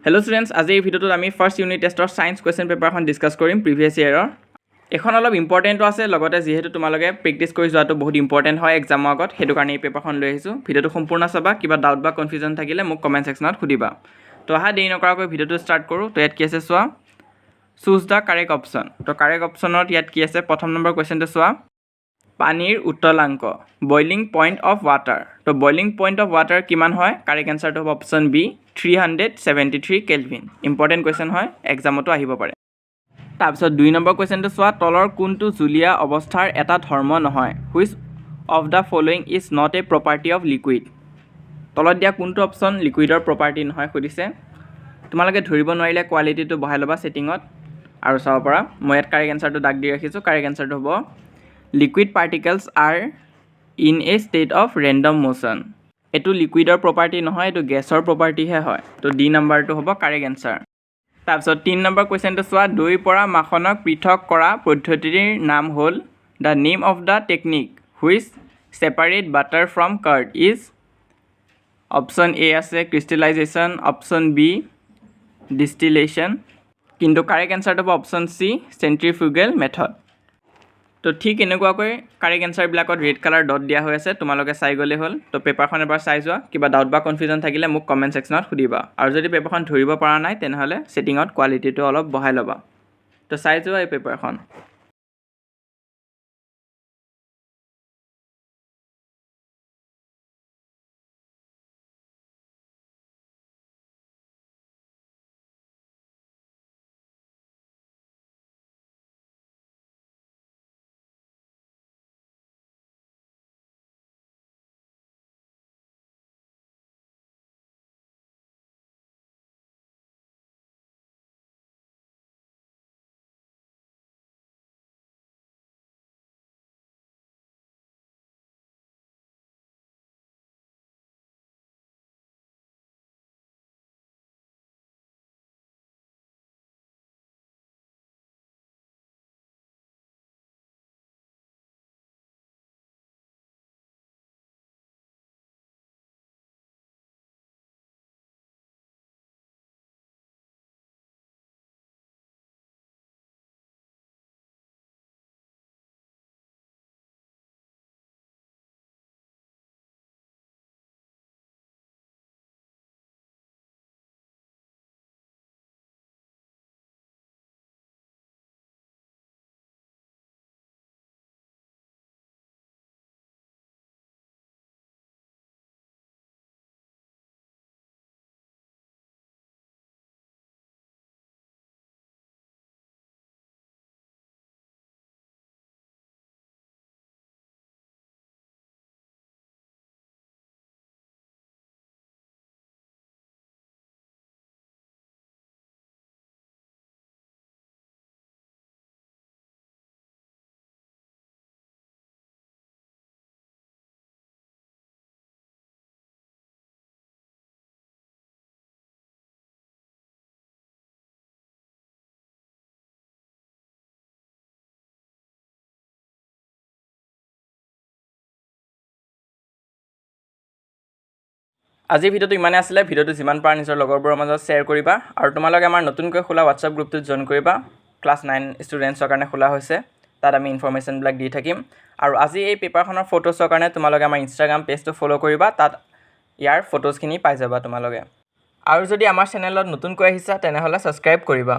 Hello students, আজি এই ভিডিওটোত আমি ফাৰ্ষ্ট ইউনিট টেষ্টৰ সায়েন্স কোৱেশ্চন পেপাৰখন ডিসকাস কৰিম প্ৰিভিয়াস ইয়াৰৰ। এখন অলপ ইম্পৰ্টেন্টও আছে লগতে যেহেতু তোমালোকে প্ৰেক্টিস কৰি যোৱাটো বহুত ইম্পৰ্টেন্ট হয় এক্সামৰ আগত হেতু কাৰণে এই পেপাৰখন লৈ আহিছো। ভিডিওটো সম্পূৰ্ণ চাবা, কিবা ডাউট বা কনফিউজন থাকিলে মোক কমেন্ট সেকশনত সুধিবা। তো আহা দেৰি নকৰাকৈ ভিডিওটো স্টাৰ্ট কৰো। তো ইয়াত কি আছে চোৱা, চুজ দা কাৰেক্ট অপচন। তো কাৰেক্ট অপচনত ইয়াত কি আছে, প্ৰথম নম্বৰ কোৱেশ্চনটো চোৱা, পানীৰ উত্তলাংক বইলিং পইণ্ট অফ ৱাটাৰ। তো বইলিং পইণ্ট অফ ৱাটাৰ কিমান হয়? কাৰেক্ট এনসাৰটো হ'ব option B 373 kelvin. Important question হয়, এক্সামতো আহিব পাৰে। তাৰপিছত 2 নম্বৰ কুৱেশ্যনটো চোৱা, তলৰ কোনটো জুলীয়া অৱস্থাৰ এটা ধৰ্ম নহয়? Which of the following is not a property of liquid. তলত দিয়া কোনটো অপচন লিকুইডৰ প্ৰপাৰ্টি নহয় সুধিছে। তোমালোকে ধৰিব নোৱাৰিলে কোৱালিটিটো বহাই ল'বা ছেটিঙত আৰু চাব পৰা। মই ইয়াত কাৰেক্ট এনসাৰটো দাগ দি ৰাখিছোঁ। কাৰেক্ট এনসাৰটো হ'ব liquid particles are in a state of random motion. এইটো লিকুইডৰ প্ৰপাৰ্টি নহয়, এইটো গেছৰ প্ৰপাৰ্টিহে হয়। তো ডি নাম্বাৰটো হ'ব কাৰেক্ট এনসাৰ। তাৰপিছত 3 নম্বৰ কুৱেশ্যনটো চোৱা, দৈৰ পৰা মাখনক পৃথক কৰা পদ্ধতিৰ নাম হ'ল, the name of the technique which separate butter from card is. Option A আছে ক্ৰিষ্টেলাইজেশ্যন, অপশ্যন বি ডিষ্টিলেশ্যন, কিন্তু কাৰেক্ট এনসাৰটো হ'ব অপশ্যন চি চেণ্ট্ৰিফিউগেল মেথড। তো ঠিক এনেকুৱাকৈ কাৰেক্ট এনসাৰবিলাকত ৰেড কালাৰ ডট দিয়া হৈ আছে, তোমালোকে চাই গ'লেই হ'ল। তো পেপাৰখন এবাৰ চাই যোৱা, কিবা ডাউট বা কনফিউজন থাকিলে মোক কমেণ্ট ছেকশ্যনত সুধিবা। আৰু যদি পেপাৰখন ধৰিব পৰা নাই তেনেহ'লে ছেটিঙত কোৱালিটিটো অলপ বঢ়াই ল'বা। তো চাই যোৱা এই পেপাৰখন। আজিৰ ভিডিওটো ইমানে আছিলে। ভিডিওটো যিমান পাৰা নিজৰ লগৰবোৰৰ মাজত শ্বেয়াৰ কৰিবা আৰু তোমালোকে আমাৰ নতুনকৈ খোলা হোৱাটছআপ গ্ৰুপটোত জইন কৰিবা। ক্লাছ 9 ষ্টুডেণ্টছৰ কাৰণে খোলা হৈছে, তাত আমি ইনফৰমেশ্যনবিলাক দি থাকিম। আৰু আজি এই পেপাৰখনৰ ফটোছৰ কাৰণে তোমালোকে আমাৰ ইনষ্টাগ্ৰাম পেজটো ফ'ল' কৰিবা, তাত ইয়াৰ ফটোজখিনি পাই যাবা তোমালোকে। আৰু যদি আমাৰ চেনেলত নতুনকৈ আহিছা তেনেহ'লে ছাবস্ক্ৰাইব কৰিবা।